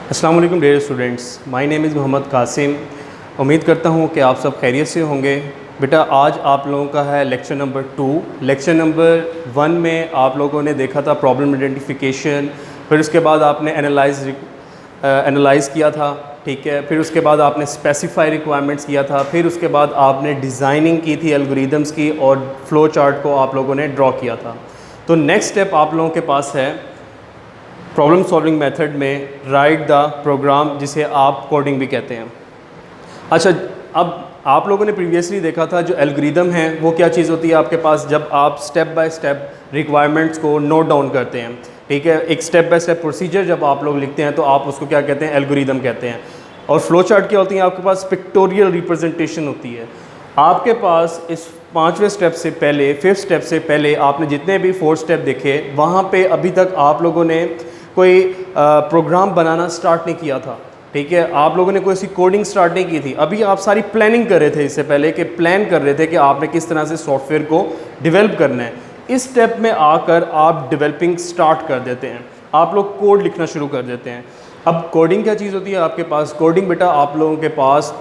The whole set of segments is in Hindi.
अस्सलाम वालेकुम dear students, my name is Mohammad Qasim. उम्मीद करता हूँ कि आप सब खैरियत से होंगे। बेटा आज आप लोगों का है लेक्चर नंबर 2। लेक्चर नंबर 1 में आप लोगों ने देखा था प्रॉब्लम आइडेंटिफिकेशन, फिर उसके बाद आपने एनालाइज़ किया था, ठीक है। फिर उसके बाद आपने स्पेसिफाई रिक्वायरमेंट्स किया था, फिर उसके बाद आपने डिज़ाइनिंग की थी एल्गोरिदम्स की, और फ्लो चार्ट को आप लोगों ने ड्रॉ किया था। तो नेक्स्ट स्टेप आप लोगों के पास है प्रॉब्लम सॉल्विंग मेथड में राइट द प्रोग्राम, जिसे आप कोडिंग भी कहते हैं। अच्छा, अब आप लोगों ने प्रीवियसली देखा था जो एल्गोरिदम है वो क्या चीज़ होती है आपके पास, जब आप स्टेप बाय स्टेप रिक्वायरमेंट्स को नोट डाउन करते हैं, ठीक है। एक स्टेप बाय स्टेप प्रोसीजर जब आप लोग लिखते हैं तो आप उसको क्या कहते हैं, एल्गोरिदम कहते हैं। और फ्लो चार्ट क्या होती है, आपके पास पिक्टोरियल रिप्रेजेंटेशन होती है। आपके पास इस 5वें स्टेप से पहले, 5th स्टेप से पहले आपने जितने भी 4 स्टेप देखे, वहाँ पे अभी तक आप लोगों ने कोई प्रोग्राम बनाना स्टार्ट नहीं किया था, ठीक है। आप लोगों ने कोई ऐसी कोडिंग स्टार्ट नहीं की थी। अभी आप सारी प्लानिंग कर रहे थे, इससे पहले कि प्लान कर रहे थे कि आपने किस तरह से सॉफ्टवेयर को डेवलप करना है। इस स्टेप में आकर आप डेवलपिंग स्टार्ट कर देते हैं, आप लोग कोड लिखना शुरू कर देते हैं। अब कोडिंग क्या चीज़ होती है आपके पास? कोडिंग बेटा आप लोगों के पास,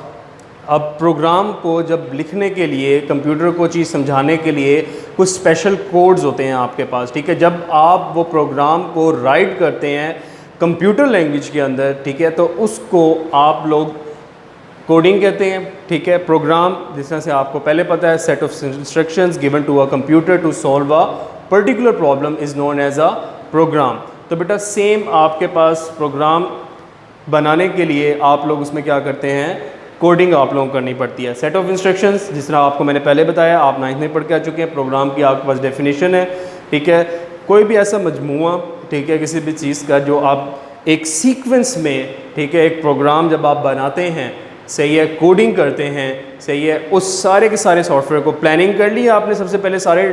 अब प्रोग्राम को जब लिखने के लिए, कंप्यूटर को चीज़ समझाने के लिए कुछ स्पेशल कोड्स होते हैं आपके पास, ठीक है। जब आप वो प्रोग्राम को राइट करते हैं कंप्यूटर लैंग्वेज के अंदर, ठीक है, तो उसको आप लोग कोडिंग कहते हैं, ठीक है। प्रोग्राम जिस तरह से आपको पहले पता है, set of instructions given to a computer to solve a particular problem is known as a program. तो बेटा सेम आपके पास प्रोग्राम बनाने के लिए आप लोग उसमें क्या करते हैं, कोडिंग आप लोगों को करनी पड़ती है। सेट ऑफ इंस्ट्रक्शंस, जिस तरह आपको मैंने पहले बताया, आप 9th में पढ़ के आ चुके हैं। प्रोग्राम की आपके पास डेफिनेशन है, ठीक है। कोई भी ऐसा मजमूआ, ठीक है, किसी भी चीज़ का जो आप एक सीक्वेंस में, ठीक है, एक प्रोग्राम जब आप बनाते हैं, सही है, कोडिंग करते हैं, सही है, उस सारे के सारे सॉफ्टवेयर को प्लानिंग कर लिया आपने, सबसे पहले सारे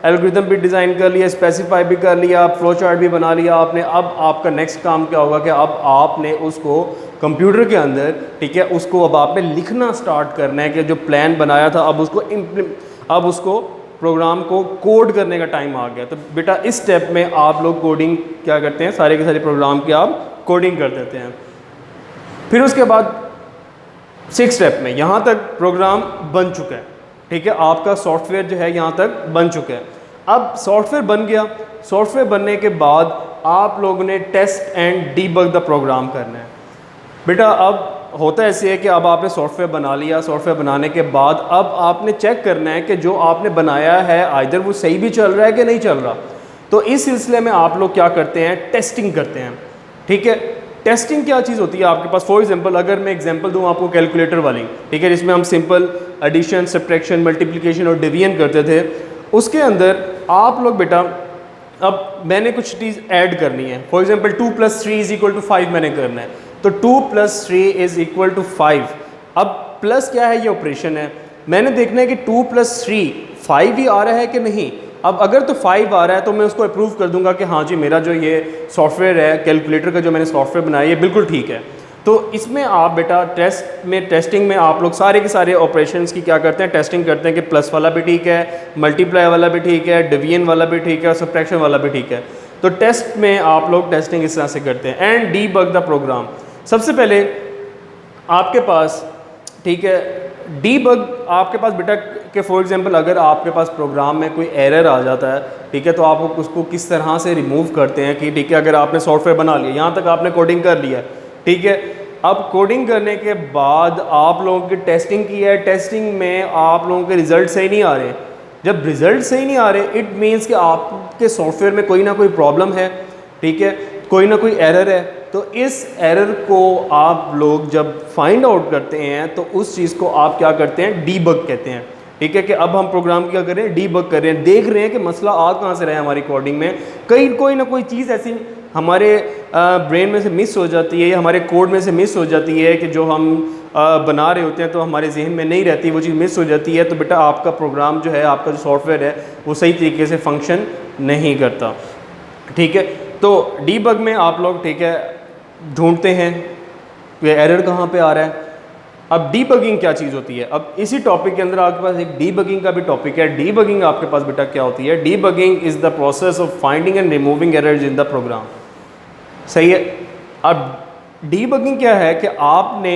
एल्गोरिदम भी डिज़ाइन कर लिया, स्पेसिफाई भी कर लिया, फ्लो चार्ट भी बना लिया आपने। अब आपका नेक्स्ट काम क्या होगा कि अब आपने उसको कंप्यूटर के अंदर, ठीक है, उसको अब आपने लिखना स्टार्ट करना है कि जो प्लान बनाया था अब उसको प्रोग्राम को कोड करने का टाइम आ गया। तो बेटा इस स्टेप में आप लोग कोडिंग क्या करते हैं, सारे के सारे प्रोग्राम की आप कोडिंग कर देते हैं। फिर उसके बाद 6th स्टेप में यहाँ तक प्रोग्राम बन चुका है, ठीक है, आपका सॉफ्टवेयर जो है यहाँ तक बन चुका है। अब सॉफ्टवेयर बन गया, सॉफ्टवेयर बनने के बाद आप लोगों ने test and debug the program करना है। बेटा अब होता ऐसे है कि अब आपने सॉफ्टवेयर बना लिया, सॉफ्टवेयर बनाने के बाद अब आपने चेक करना है कि जो आपने बनाया है आइदर वो सही भी चल रहा है कि नहीं चल रहा। तो इस सिलसिले में आप लोग क्या करते हैं, टेस्टिंग करते हैं, ठीक है। टेस्टिंग क्या चीज़ होती है आपके पास? फॉर एग्जांपल अगर मैं एग्जांपल दूं आपको कैलकुलेटर वाली, ठीक है, जिसमें हम सिंपल एडिशन, सब्ट्रैक्शन, मल्टीप्लिकेशन और डिवीजन करते थे, उसके अंदर आप लोग बेटा अब मैंने कुछ चीज़ ऐड करनी है। फॉर एग्जांपल 2 + 3 = 5 मैंने करना है, तो 2 + 3 = 5। अब प्लस क्या है, ये ऑपरेशन है, मैंने देखना है कि 2 + 3 5 ही आ रहा है कि नहीं। अब अगर तो 5 आ रहा है तो मैं उसको अप्रूव कर दूंगा कि हाँ जी, मेरा जो ये सॉफ्टवेयर है कैलकुलेटर का, जो मैंने सॉफ्टवेयर बनाया, ये बिल्कुल ठीक है। तो इसमें आप बेटा टेस्टिंग में आप लोग सारे के सारे ऑपरेशंस की क्या करते हैं, टेस्टिंग करते हैं कि प्लस वाला भी ठीक है, मल्टीप्लाई वाला भी ठीक है, डिवीजन वाला भी ठीक है, और सब्ट्रैक्शन वाला भी ठीक है। तो टेस्ट में आप लोग टेस्टिंग इस तरह से करते हैं। एंड डीबग द प्रोग्राम, सबसे पहले आपके पास, ठीक है, डीबग आपके पास बेटा कि फॉर एग्जांपल अगर आपके पास प्रोग्राम में कोई एरर आ जाता है, ठीक है, तो आप उसको किस तरह से रिमूव करते हैं कि ठीक है, अगर आपने सॉफ्टवेयर बना लिया, यहाँ तक आपने कोडिंग कर लिया, ठीक है। अब कोडिंग करने के बाद आप लोगों की टेस्टिंग की है, टेस्टिंग में आप लोगों के रिज़ल्ट सही नहीं आ रहे। जब रिज़ल्ट सही नहीं आ रहे, इट मीन्स कि आपके सॉफ्टवेयर में कोई ना कोई प्रॉब्लम है, ठीक है, कोई ना कोई एरर है। तो इस एरर को आप लोग जब फाइंड आउट करते हैं तो उस चीज़ को आप क्या करते हैं, डीबग कहते हैं, ठीक है। कि अब हम प्रोग्राम क्या करें, डीबग कर रहे हैं, देख रहे हैं कि मसला आ कहाँ से रहा है हमारी कोडिंग में। कोई ना कोई चीज़ ऐसी हमारे ब्रेन में से मिस हो जाती है, या हमारे कोड में से मिस हो जाती है कि जो हम बना रहे होते हैं तो हमारे जहन में नहीं रहती, वो चीज़ मिस हो जाती है। तो बेटा आपका प्रोग्राम जो है, आपका जो सॉफ्टवेयर है, वो सही तरीके से फंक्शन नहीं करता, ठीक है। तो डीबग में आप लोग, ठीक है, ढूंढते हैं ये एरर कहाँ पे आ रहा है। अब डीबगिंग क्या चीज़ होती है? अब इसी टॉपिक के अंदर आपके पास एक डीबगिंग का भी टॉपिक है। डीबगिंग आपके पास बेटा क्या होती है? Debugging is the process of finding and removing errors in the program, सही है। अब डीबगिंग क्या है कि आपने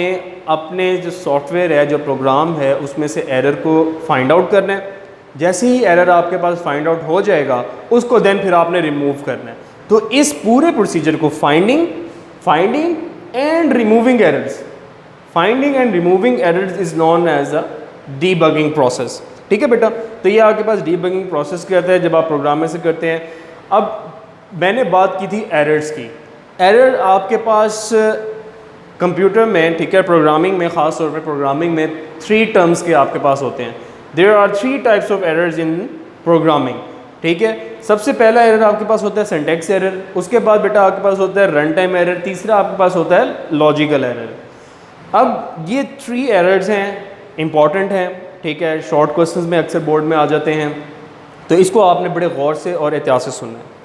अपने जो सॉफ्टवेयर है, जो प्रोग्राम है, उसमें से एरर को फाइंड आउट करना है। जैसे ही एरर आपके पास फाइंड आउट हो जाएगा उसको देन फिर आपने रिमूव करना है। तो इस पूरे प्रोसीजर को finding and removing errors, finding and removing errors is known as a debugging process. ठीक है बेटा, तो ये आपके पास डीबगिंग प्रोसेस कहता है जब आप प्रोग्राम में से करते हैं। अब मैंने बात की थी एरर्स की। एरर आपके पास कंप्यूटर में, ठीक है, प्रोग्रामिंग में, ख़ास तौर पे प्रोग्रामिंग में 3 टर्म्स के आपके पास होते हैं। There are 3 types of errors in programming. ठीक है, सबसे पहला एरर आपके पास होता है सिंटैक्स एरर, उसके बाद बेटा आपके पास होता है रन टाइम एरर, तीसरा आपके पास होता है लॉजिकल एरर। अब ये 3 एरर्स हैं, इंपॉर्टेंट हैं, ठीक है, शॉर्ट क्वेश्चंस में अक्सर बोर्ड में आ जाते हैं, तो इसको आपने बड़े गौर से और एहतियात से सुनना है।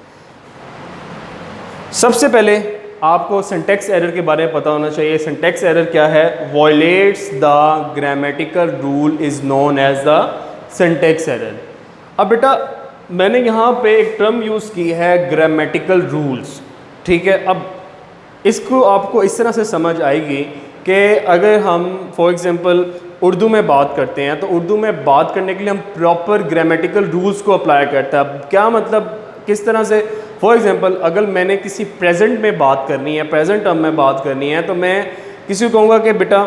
सबसे पहले आपको सिंटैक्स एरर के बारे में पता होना चाहिए। सिंटैक्स एरर क्या है? Violates the grammatical rule is known as the syntax error. अब बेटा मैंने यहाँ पे एक टर्म यूज़ की है, ग्रामेटिकल रूल्स। ठीक है, अब इसको आपको इस तरह से समझ आएगी कि अगर हम फॉर एग्ज़ाम्पल उर्दू में बात करते हैं तो उर्दू में बात करने के लिए हम प्रॉपर ग्रामेटिकल रूल्स को अप्लाई करते हैं। अब क्या मतलब, किस तरह से? फॉर एग्ज़ाम्पल अगर मैंने किसी प्रेजेंट में बात करनी है, प्रेजेंट टर्म में बात करनी है, तो मैं किसी को कहूँगा कि बेटा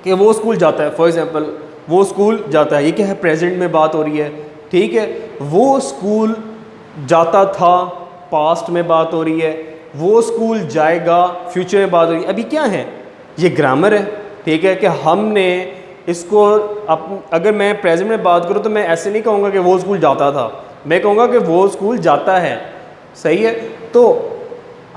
कि वो स्कूल जाता है। फॉर एग्ज़ाम्पल वो स्कूल जाता है, ये क्या है? प्रेजेंट में बात हो रही है। ठीक है, वो स्कूल जाता था, पास्ट में बात हो रही है, वो स्कूल जाएगा, फ्यूचर में बात हो रही है। अभी क्या है? ये ग्रामर है। ठीक है, कि हमने इसको अगर मैं प्रेजेंट में बात करूँ तो मैं ऐसे नहीं कहूँगा कि वो स्कूल जाता था, मैं कहूँगा कि वो स्कूल जाता है। सही है, तो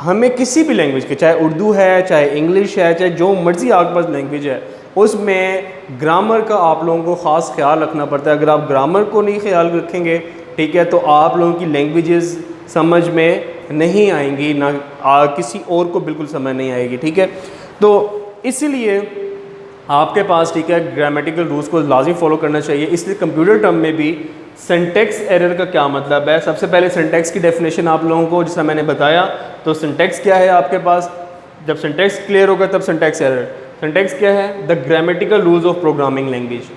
हमें किसी भी लैंग्वेज के, चाहे उर्दू है, चाहे इंग्लिश है, चाहे जो मर्ज़ी आपके पास लैंग्वेज है, उसमें ग्रामर का आप लोगों को ख़ास ख्याल रखना पड़ता है। अगर आप ग्रामर को नहीं ख्याल रखेंगे, ठीक है, तो आप लोगों की लैंग्वेजेस समझ में नहीं आएंगी, ना किसी और को बिल्कुल समझ नहीं आएगी। ठीक है, तो इसीलिए आपके पास, ठीक है, ग्रामेटिकल रूल्स को लाजिम फॉलो करना चाहिए। इसलिए कंप्यूटर टर्म में भी सिंटैक्स एरर का क्या मतलब है? सबसे पहले सिंटैक्स की डेफिनेशन आप लोगों को जैसा मैंने बताया, तो सिंटैक्स क्या है आपके पास, जब सिंटैक्स क्लियर होगा तब सिंटैक्स एरर। सिंटैक्स क्या है? The grammatical rules of programming language.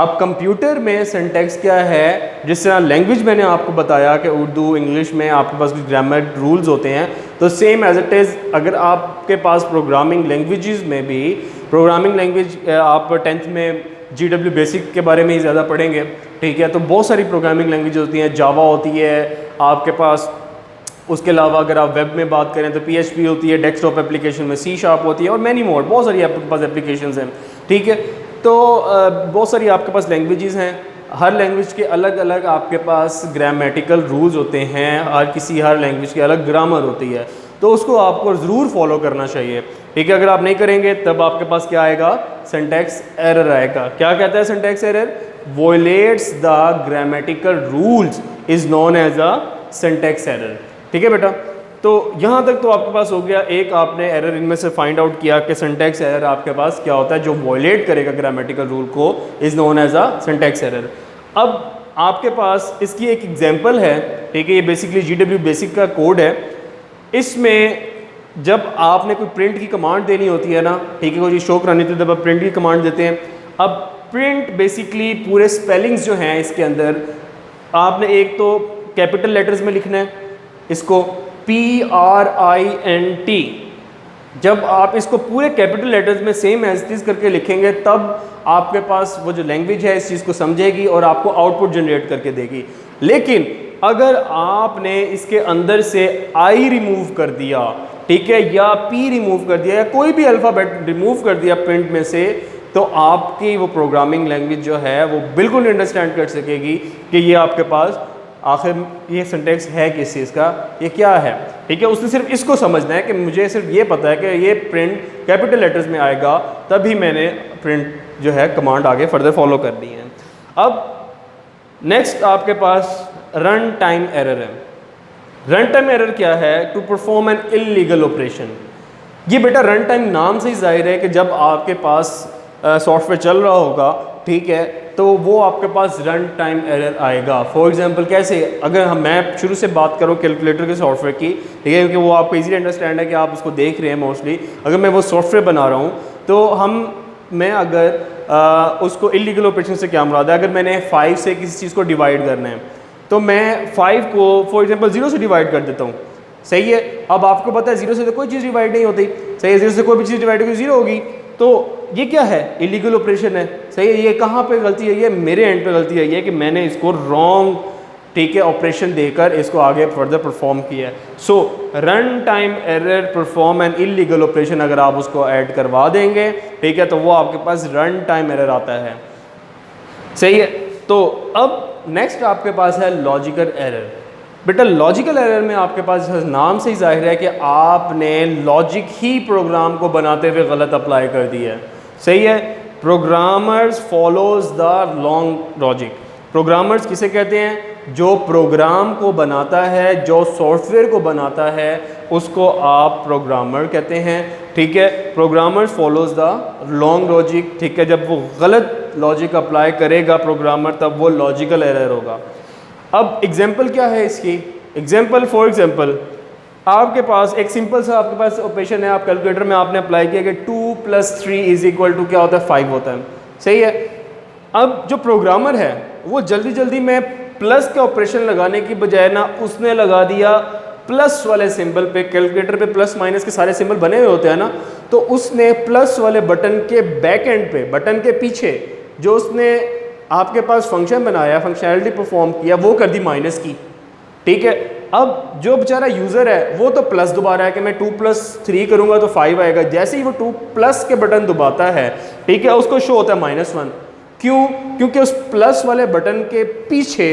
अब कंप्यूटर में सिंटैक्स क्या है? जिस तरह लैंग्वेज मैंने आपको बताया कि उर्दू, इंग्लिश में आपके पास कुछ ग्रामर रूल्स होते हैं, तो सेम एज इट इज़ अगर आपके पास प्रोग्रामिंग लैंग्वेजेस में भी, प्रोग्रामिंग लैंग्वेज आप 10th में GW बेसिक के बारे में ही ज़्यादा पढ़ेंगे। ठीक है, तो बहुत सारी प्रोग्रामिंग लैंग्वेज होती हैं, जावा होती है आपके पास, उसके अलावा अगर आप वेब में बात करें तो PHP होती है, डेस्कटॉप एप्लीकेशन में C# होती है, और मैनी मोर, बहुत सारी आपके पास एप्लीकेशंस हैं। ठीक है, तो बहुत सारी आपके पास लैंग्वेजेस हैं, हर लैंग्वेज के अलग अलग आपके पास ग्रामेटिकल रूल्स होते हैं, हर लैंग्वेज की अलग ग्रामर होती है, तो उसको आपको ज़रूर फॉलो करना चाहिए। ठीक है, अगर आप नहीं करेंगे तब आपके पास क्या आएगा? सिंटैक्स एरर आएगा। क्या कहता है syntax error? Violates the grammatical rules is known as a syntax error. ठीक है बेटा, तो यहाँ तक तो आपके पास हो गया। एक आपने एरर इनमें से फाइंड आउट किया कि सिंटैक्स एरर आपके पास क्या होता है, जो वॉयलेट करेगा ग्रामेटिकल रूल को, is known as a syntax error. अब आपके पास इसकी एक एग्जांपल है। ठीक है, ये बेसिकली GW बेसिक का कोड है। इसमें जब आपने कोई प्रिंट की कमांड देनी होती है ना, ठीक है, कोई शो करानी होती है, तब आप प्रिंट की कमांड देते हैं। अब प्रिंट बेसिकली पूरे स्पेलिंग्स जो हैं इसके अंदर, आपने एक तो कैपिटल लेटर्स में लिखना है इसको, PRINT। जब आप इसको पूरे कैपिटल लेटर्स में सेम एज इट इज़ करके लिखेंगे, तब आपके पास वो जो लैंग्वेज है इस चीज़ को समझेगी और आपको आउटपुट जनरेट करके देगी। लेकिन अगर आपने इसके अंदर से I रिमूव कर दिया, ठीक है, या P रिमूव कर दिया, या कोई भी अल्फ़ाबेट रिमूव कर दिया प्रिंट में से, तो आपकी वो प्रोग्रामिंग लैंग्वेज जो है वो बिल्कुल नहीं अंडरस्टैंड कर सकेगी कि ये आपके पास आखिर ये सिंटैक्स है किस चीज़ का, ये क्या है। ठीक है, उसने सिर्फ इसको समझना है कि मुझे सिर्फ ये पता है कि ये प्रिंट कैपिटल लेटर्स में आएगा, तभी मैंने प्रिंट जो है कमांड आगे फर्दर फॉलो करनी है। अब नेक्स्ट आपके पास रन टाइम एरर है। रन टाइम एरर क्या है? To perform an illegal operation. ये बेटा रन टाइम नाम से ही जाहिर है कि जब आपके पास सॉफ्टवेयर चल रहा होगा, ठीक है, तो वो आपके पास रन टाइम एरर आएगा। फॉर एग्जांपल कैसे, अगर मैं शुरू से बात करूँ कैलकुलेटर के सॉफ्टवेयर की, ठीक है, क्योंकि वो आपको इजीली अंडरस्टैंड है कि आप उसको देख रहे हैं मोस्टली। अगर मैं वो सॉफ्टवेयर बना रहा हूँ तो मैं अगर उसको इलीगल ऑपरेशन से क्या मुराद है, अगर मैंने 5 से किसी चीज़ को डिवाइड करना है तो मैं 5 को फॉर एग्जांपल 0 से डिवाइड कर देता हूँ, सही है। अब आपको पता है 0 से तो कोई चीज़ डिवाइड नहीं होती, सही है, 0 से कोई भी चीज़ डिवाइड होगी 0 होगी, तो ये क्या है, इलीगल ऑपरेशन है, सही है। ये कहाँ पे गलती है, ये मेरे एंड पे गलती है, ये कि मैंने इसको रॉन्ग, ठीक है, ऑपरेशन देकर इसको आगे फर्दर परफॉर्म किया है। So run time error perform an illegal operation, अगर आप उसको ऐड करवा देंगे, ठीक है, तो वो आपके पास रन टाइम एरर आता है, सही है। तो अब नेक्स्ट आपके पास है लॉजिकल एरर। बेटा लॉजिकल एरर में आपके पास नाम से ही जाहिर है कि आपने लॉजिक ही प्रोग्राम को बनाते हुए गलत अप्लाई कर दिया है, सही है। Programmers follows the long logic. Programmers किसे कहते हैं, जो प्रोग्राम को बनाता है, जो सॉफ्टवेयर को बनाता है, उसको आप प्रोग्रामर कहते हैं, ठीक है। Programmers follows the long logic, ठीक है। जब वो गलत लॉजिक अप्लाई करेगा प्रोग्रामर, तब वो लॉजिकल एरर होगा। अब एग्जाम्पल क्या है इसकी, एग्जाम्पल फॉर एग्जाम्पल आपके पास एक सिंपल सा आपके पास ऑपरेशन है, आप कैलकुलेटर में आपने अप्लाई किया कि 2 + 3 = क्या होता है, 5 होता है, सही है। अब जो प्रोग्रामर है वो जल्दी जल्दी में प्लस के ऑपरेशन लगाने की बजाय ना उसने लगा दिया प्लस वाले सिंबल पे। कैलकुलेटर पे प्लस माइनस के सारे सिंबल बने हुए होते हैं ना, तो उसने प्लस वाले बटन के बैक एंड पे, बटन के पीछे जो उसने आपके पास फंक्शन बनाया, फंक्शनैलिटी परफॉर्म किया, वो कर दी माइनस की, ठीक है। अब जो बेचारा यूज़र है वो तो प्लस दोबारा है कि मैं 2 + 3 करूँगा तो 5 आएगा। जैसे ही वो 2+ के बटन दबाता है, ठीक है, उसको शो होता है -1। क्यों, क्योंकि उस प्लस वाले बटन के पीछे,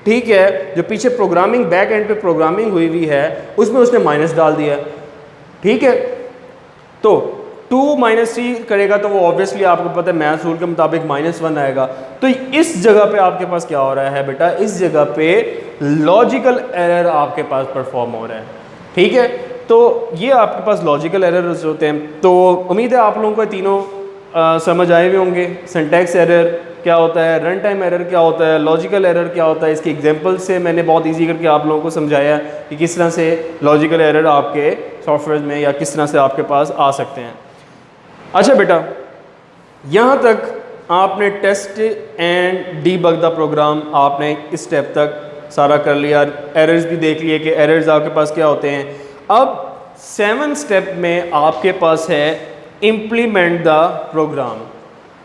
ठीक है, जो पीछे प्रोग्रामिंग बैक एंड पे प्रोग्रामिंग हुई है उसमें उसने माइनस डाल दिया, ठीक है। तो 2 - 3 करेगा तो वो ऑब्वियसली आपको पता है मैथ रूल के मुताबिक -1 आएगा। तो इस जगह पे आपके पास क्या हो रहा है बेटा, इस जगह पे लॉजिकल एरर आपके पास परफॉर्म हो रहा है, ठीक है। तो ये आपके पास लॉजिकल एरर्स होते हैं। तो उम्मीद है आप लोगों को तीनों समझ आए हुए होंगे। सिंटैक्स एरर क्या होता है, रन टाइम एरर क्या होता है, लॉजिकल एरर क्या होता है। इसके एग्जांपल से मैंने बहुत इजी करके आप लोगों को समझाया कि किस तरह से लॉजिकल एरर आपके सॉफ्टवेयर में या किस तरह से आपके पास आ सकते हैं। अच्छा बेटा, यहाँ तक आपने test and debug the program आपने इस स्टेप तक सारा कर लिया, एरर्स भी देख लिए कि एरर्स आपके पास क्या होते हैं। अब 7 स्टेप में आपके पास है इम्प्लीमेंट द प्रोग्राम।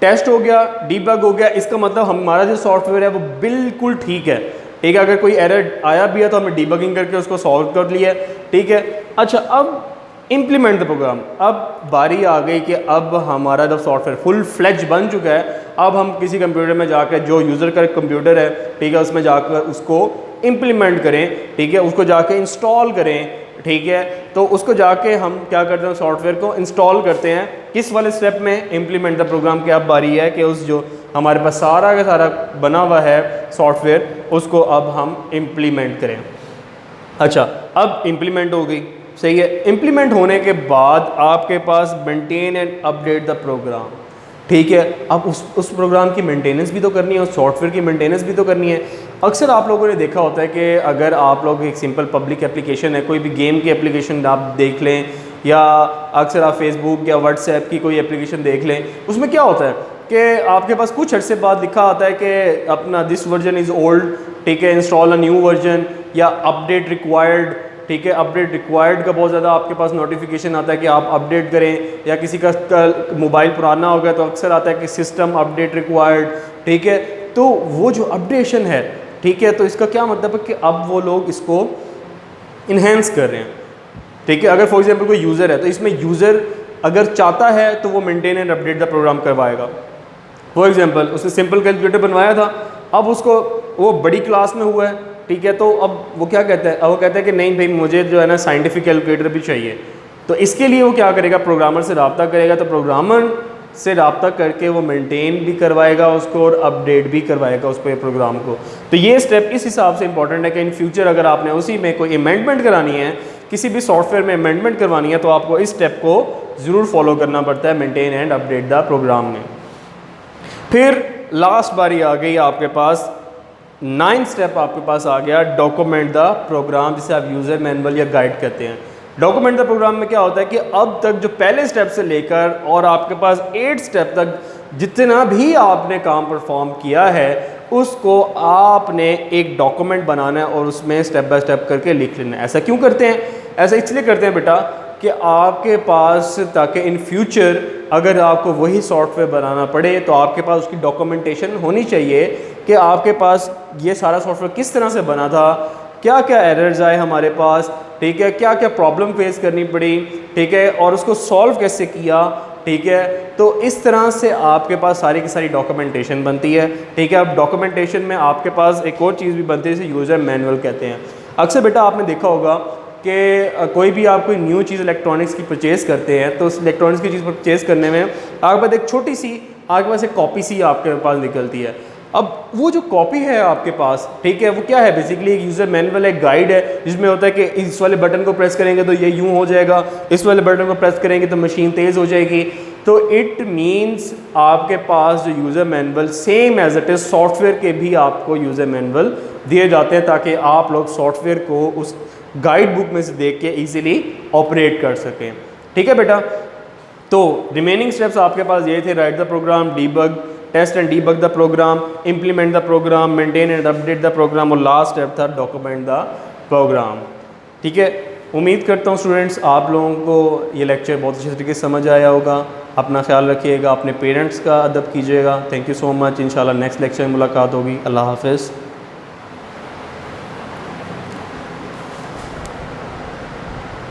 टेस्ट हो गया, डीबग हो गया, इसका मतलब हमारा जो सॉफ्टवेयर है वो बिल्कुल ठीक है, ठीक है। अगर कोई एरर आया भी है तो हमने डीबगिंग करके उसको सॉल्व कर लिया, ठीक है। अच्छा, अब इम्प्लीमेंट द प्रोग्राम। अब बारी आ गई कि अब हमारा जब सॉफ्टवेयर फुल फ्लेज बन चुका है, अब हम किसी कंप्यूटर में जाकर, जो यूज़र का कंप्यूटर है, ठीक है, उसमें जाकर उसको इम्प्लीमेंट करें, ठीक है, उसको जाके इंस्टॉल करें, ठीक है। तो उसको जाके हम क्या करते हैं, सॉफ्टवेयर को इंस्टॉल करते हैं। किस वाले स्टेप में, इम्प्लीमेंट द प्रोग्राम की अब बारी है कि उस जो हमारे पास सारा का सारा बना हुआ है सॉफ्टवेयर, उसको अब हम इम्प्लीमेंट करें। अच्छा, अब इम्प्लीमेंट हो गई, सही है। इम्प्लीमेंट होने के बाद आपके पास maintain and update the program, ठीक है। अब उस प्रोग्राम की मेंटेनेंस भी तो करनी है, उस सॉफ्टवेयर की मेंटेनेंस भी तो करनी है। अक्सर आप लोगों ने देखा होता है कि अगर आप लोग एक सिंपल पब्लिक एप्लीकेशन है, कोई भी गेम की एप्लीकेशन आप देख लें, या अक्सर आप फेसबुक या व्हाट्सएप की कोई एप्लीकेशन देख लें, उसमें क्या होता है कि आपके पास कुछ अर्से बाद लिखा आता है कि अपना दिस वर्जन इज़ ओल्ड, ठीक है, इंस्टॉल अ न्यू वर्जन, या अपडेट रिक्वायर्ड, ठीक है। अपडेट रिक्वायर्ड का बहुत ज़्यादा आपके पास नोटिफिकेशन आता है कि आप अपडेट करें, या किसी का मोबाइल पुराना हो गया तो अक्सर आता है कि सिस्टम अपडेट रिक्वायर्ड, ठीक है। तो वो जो अपडेशन है, ठीक है, तो इसका क्या मतलब है कि अब वो लोग इसको इन्हेंस कर रहे हैं, ठीक है। अगर फॉर एग्जांपल कोई यूज़र है तो इसमें यूज़र अगर चाहता है तो वो maintain and update the program करवाएगा। फॉर एग्जांपल उसने सिंपल कैलकुलेटर बनवाया था, अब उसको वो बड़ी क्लास में हुआ है, ठीक है, तो अब वो क्या कहता है, अब वो कहता है कि नहीं भाई मुझे जो है ना साइंटिफिक कैलकुलेटर भी चाहिए। तो इसके लिए वो क्या करेगा, प्रोग्रामर से रब्ता करेगा। तो प्रोग्रामर से रब्ता करके वो मेंटेन भी करवाएगा उसको और अपडेट भी करवाएगा उस पर प्रोग्राम को। तो ये स्टेप इस हिसाब से इंपॉर्टेंट है कि इन फ्यूचर अगर आपने उसी में कोई अमेंडमेंट करानी है, किसी भी सॉफ्टवेयर में अमेंडमेंट करवानी है, तो आपको इस स्टेप को ज़रूर फॉलो करना पड़ता है, maintain and update the program में। फिर लास्ट बारी आ गई आपके पास, 9th स्टेप आपके पास आ गया, डॉक्यूमेंट द प्रोग्राम, जिसे आप यूज़र मैनुअल या गाइड कहते हैं। डॉक्यूमेंट द प्रोग्राम में क्या होता है कि अब तक जो पहले स्टेप से लेकर और आपके पास 8 स्टेप तक जितना भी आपने काम परफॉर्म किया है उसको आपने एक डॉक्यूमेंट बनाना है और उसमें स्टेप बाय स्टेप करके लिख लेना है। ऐसा क्यों करते हैं? ऐसा इसलिए करते हैं बेटा कि आपके पास, ताकि इन फ्यूचर अगर आपको वही सॉफ्टवेयर बनाना पड़े तो आपके पास उसकी डॉक्यूमेंटेशन होनी चाहिए कि आपके पास ये सारा सॉफ्टवेयर किस तरह से बना था, क्या क्या एरर्स आए हमारे पास, ठीक है, क्या क्या प्रॉब्लम फेस करनी पड़ी, ठीक है, और उसको सॉल्व कैसे किया, ठीक है। तो इस तरह से आपके पास सारी की सारी डॉक्यूमेंटेशन बनती है, ठीक है। अब डॉक्यूमेंटेशन में आपके पास एक और चीज़ भी बनती है जिसे यूज़र मैनुअल कहते हैं। अक्सर बेटा आपने देखा होगा कि कोई भी आप कोई न्यू चीज़ इलेक्ट्रॉनिक्स की परचेज़ करते हैं तो उस इलेक्ट्रॉनिक्स की चीज़ परचेज़ करने में आपके पास एक छोटी सी, आपके पास एक कॉपी सी आपके पास निकलती है। अब वो जो कॉपी है आपके पास, ठीक है, वो क्या है? बेसिकली एक यूज़र मैनुअल, एक गाइड है जिसमें होता है कि इस वाले बटन को प्रेस करेंगे तो ये यूँ हो जाएगा, इस वाले बटन को प्रेस करेंगे तो मशीन तेज़ हो जाएगी। तो इट मीन्स आपके पास जो user manual same as it is software के भी आपको यूज़र मैनुअल दिए जाते हैं ताकि आप लोग सॉफ्टवेयर को उस गाइड बुक में से देख के ईजिली ऑपरेट कर सकें, ठीक है बेटा। तो रिमेनिंग स्टेप्स आपके पास ये थे: write the program, debug, test and debug the program, implement the program, maintain and update the program, और लास्ट स्टेप था डॉक्यूमेंट द प्रोग्राम, ठीक है। उम्मीद करता हूँ स्टूडेंट्स आप लोगों को ये लेक्चर बहुत अच्छे तरीके से समझ आया होगा। अपना ख्याल रखिएगा, अपने पेरेंट्स का अदब कीजिएगा। Thank you so much. इंशाल्लाह नेक्स्ट लेक्चर में मुलाकात होगी। अल्लाह हाफ़िज़।